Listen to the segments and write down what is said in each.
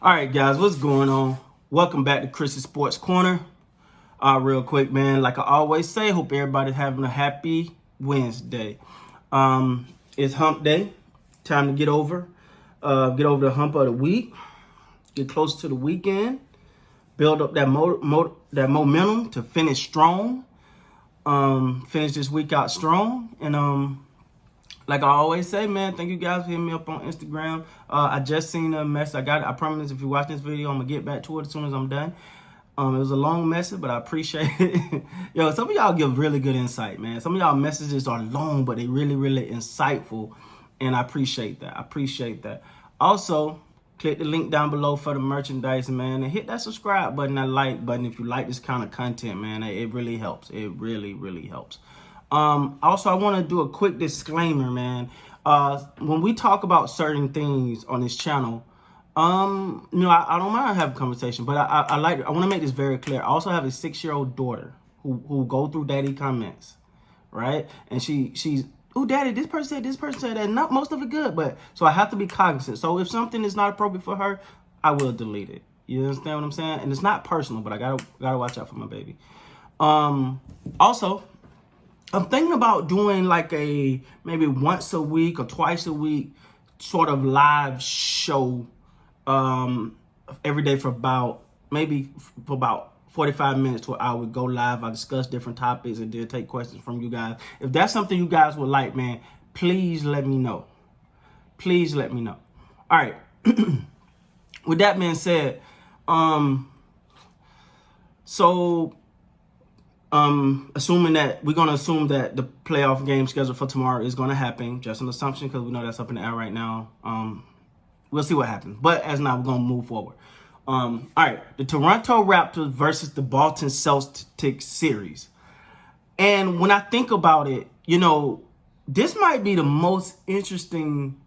All right, guys, what's going on? Welcome back to Chris's Sports Corner. Real quick, man, like I always say, hope everybody's having a happy Wednesday. It's hump day. Time to get over the hump of the week. Get close to the weekend. Build up that momentum to finish strong. Finish this week out strong. And like I always say, man, thank you guys for hitting me up on Instagram. I just seen a message. I promise if you watch this video, I'm going to get back to it as soon as I'm done. It was a long message, but I appreciate it. Yo, some of y'all give really good insight, man. Some of y'all messages are long, but they really, really insightful. And I appreciate that. Also, click the link down below for the merchandise, man. And hit that subscribe button, that like button if you like this kind of content, man. It really helps. It really, really helps. Also, I want to do a quick disclaimer, man. When we talk about certain things on this channel, I don't mind having a conversation, but I want to make this very clear. I also have a 6-year-old daughter who go through daddy comments, right? And she's, oh, daddy, this person said that. Not most of it good, but so I have to be cognizant. So if something is not appropriate for her, I will delete it. You understand what I'm saying? And it's not personal, but I gotta watch out for my baby. Also, I'm thinking about doing like a maybe once a week or twice a week sort of live show every day for about 45 minutes to an hour. We go live. I discuss different topics and then take questions from you guys. If that's something you guys would like, man, please let me know. Please let me know. All right. With that being said, assuming that we're going to assume that the playoff game schedule for tomorrow is going to happen, just an assumption because we know that's up in the air right now. We'll see what happens. But as now, we're going to move forward. All right, the Toronto Raptors versus the Boston Celtics series. And when I think about it, this might be the most interesting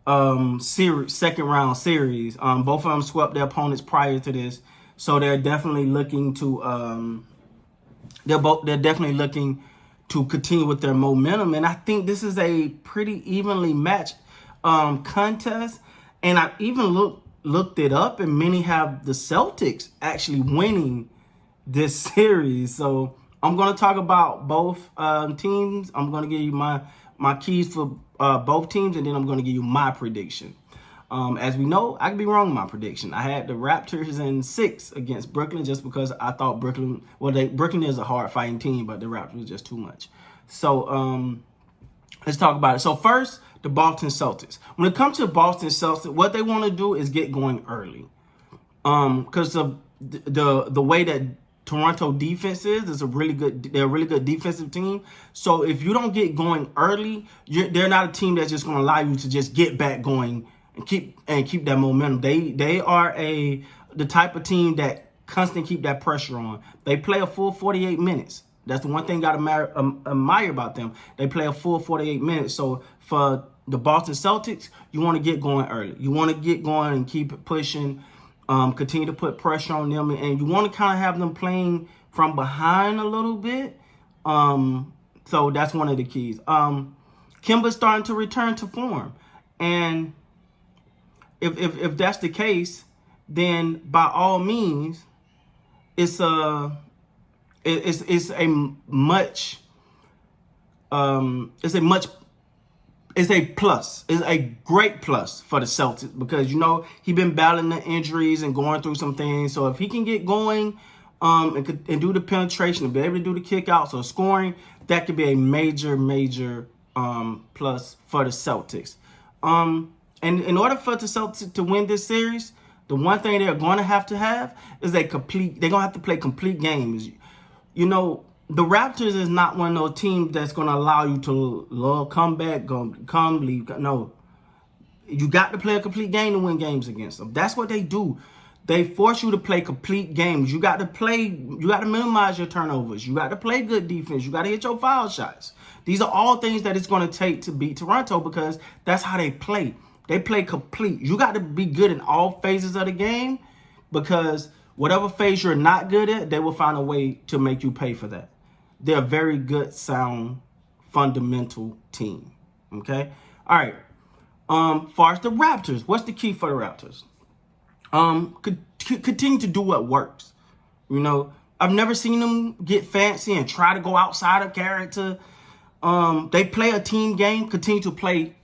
second round series. Both of them swept their opponents prior to this, so they're definitely looking to they're definitely looking to continue with their momentum. And I think this is a pretty evenly matched contest. And I even looked it up, and many have the Celtics actually winning this series. So I'm going to talk about both teams. I'm going to give you my keys for both teams, and then I'm going to give you my prediction. As we know, I could be wrong in my prediction. I had the Raptors in 6 against Brooklyn just because I thought Brooklyn is a hard fighting team, but the Raptors was just too much. So let's talk about it. So first, the Boston Celtics. When it comes to Boston Celtics, what they want to do is get going early. Because of the way that Toronto defense is they're a really good defensive team. So if you don't get going early, they're not a team that's just going to allow you to just get back going and keep that momentum. They are the type of team that constantly keep that pressure on. They play a full 48 minutes. That's the one thing got to admire about them. They play a full 48 minutes. So for the Boston Celtics, you want to get going early. You want to get going and keep pushing, continue to put pressure on them. And you want to kind of have them playing from behind a little bit. So that's one of the keys. Kemba's starting to return to form. And if that's the case, then by all means, it's a great plus for the Celtics because he been battling the injuries and going through some things. So if he can get going and do the penetration and be able to do the kickouts or scoring, that could be a major plus for the Celtics. And in order for the Celtics to win this series, the one thing they're going to have is they're going to have to play complete games. The Raptors is not one of those teams that's going to allow you to come back, leave. No, you got to play a complete game to win games against them. That's what they do. They force you to play complete games. You got to minimize your turnovers. You got to play good defense. You got to hit your foul shots. These are all things that it's going to take to beat Toronto because that's how they play. They play complete. You got to be good in all phases of the game because whatever phase you're not good at, they will find a way to make you pay for that. They're a very good, sound, fundamental team. Okay? All right. Far as the Raptors, what's the key for the Raptors? Continue to do what works. You know, I've never seen them get fancy and try to go outside of character. They play a team game, continue to play.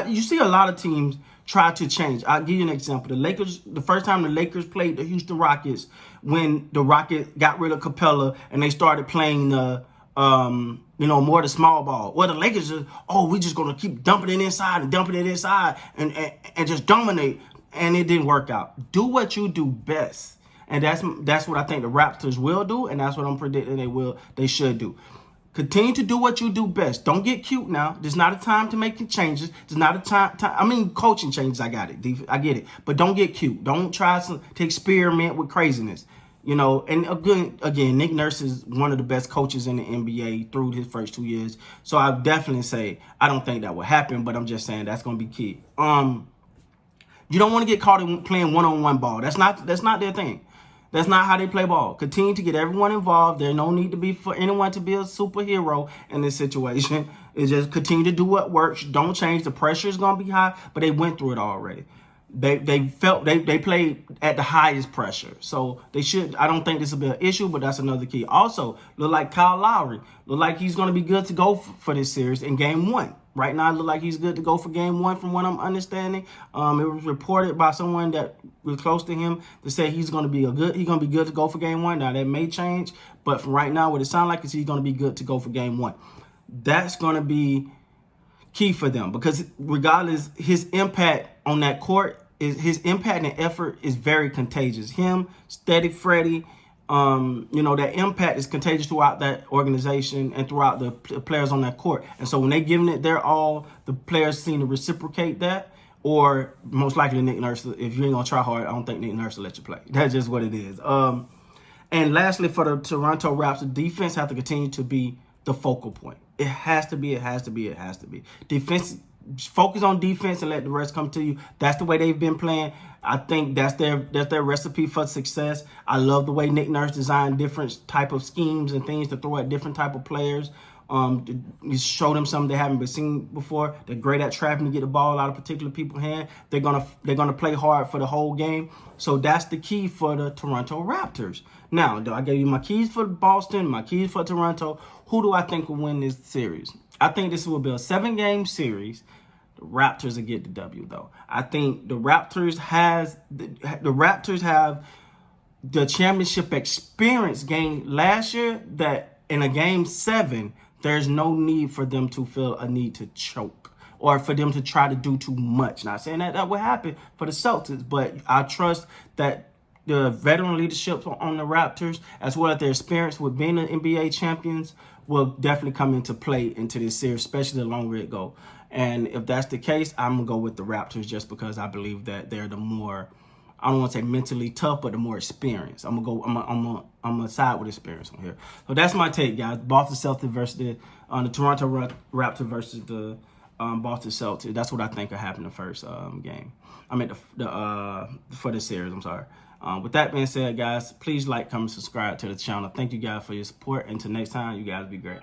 You see a lot of teams try to change. I'll give you an example. The Lakers, the first time the Lakers played the Houston Rockets, when the Rockets got rid of Capella and they started playing the, more the small ball. Well, the Lakers just, we're just going to keep dumping it inside and just dominate. And it didn't work out. Do what you do best. And that's what I think the Raptors will do, and that's what I'm predicting they should do. Continue to do what you do best. Don't get cute now. There's not a time to make changes. There's not a time. Coaching changes, I got it. I get it. But don't get cute. Don't try to experiment with craziness. And again, Nick Nurse is one of the best coaches in the NBA through his first 2 years. So I definitely say I don't think that will happen, but I'm just saying that's going to be key. You don't want to get caught in playing one-on-one ball. That's not their thing. That's not how they play ball. Continue to get everyone involved. There's no need for anyone to be a superhero in this situation. It's just continue to do what works. Don't change. The pressure is going to be high, but they went through it already. They played at the highest pressure. So they should. I don't think this will be an issue, but that's another key. Also, look like Kyle Lowry. Look like he's going to be good to go for this series in game 1. Right now, it looks like he's good to go for game 1 from what I'm understanding. It was reported by someone that was close to him to say he's going to be good to go for game 1. Now, that may change, but from right now, what it sounds like is he's going to be good to go for game 1. That's going to be key for them because regardless, his impact on that court, his impact and effort is very contagious. Him, Steady Freddie, that impact is contagious throughout that organization and throughout the players on that court. And so when they're giving it their all, the players seem to reciprocate that, or most likely Nick Nurse. If you ain't going to try hard, I don't think Nick Nurse will let you play. That's just what it is. And lastly, for the Toronto Raptors, defense have to continue to be the focal point. It has to be. Defense, focus on defense and let the rest come to you. That's the way they've been playing. I think that's their recipe for success. I love the way Nick Nurse designed different type of schemes and things to throw at different type of players. You show them something they haven't been seen before. They're great at trapping to get the ball out of particular people's hand. They're gonna play hard for the whole game. So that's the key for the Toronto Raptors. Now, I gave you my keys for Boston, my keys for Toronto. Who do I think will win this series? I think this will be a 7-game series. The Raptors will get the W, though. I think the Raptors have the championship experience gained last year that in a game 7, there's no need for them to feel a need to choke or for them to try to do too much. Not saying that will happen for the Celtics, but I trust that the veteran leadership on the Raptors, as well as their experience with being the NBA champions, will definitely come into play into this series, especially the longer it goes. And if that's the case, I'm going to go with the Raptors just because I believe that they're the more, I don't want to say mentally tough, but the more experienced. I'm gonna side with experience on here. So that's my take, guys. Boston Celtics versus the Toronto Raptors versus the Boston Celtics. That's what I think will happen in the first game. I mean, for the series, I'm sorry. With that being said, guys, please like, comment, subscribe to the channel. Thank you guys for your support. Until next time, you guys be great.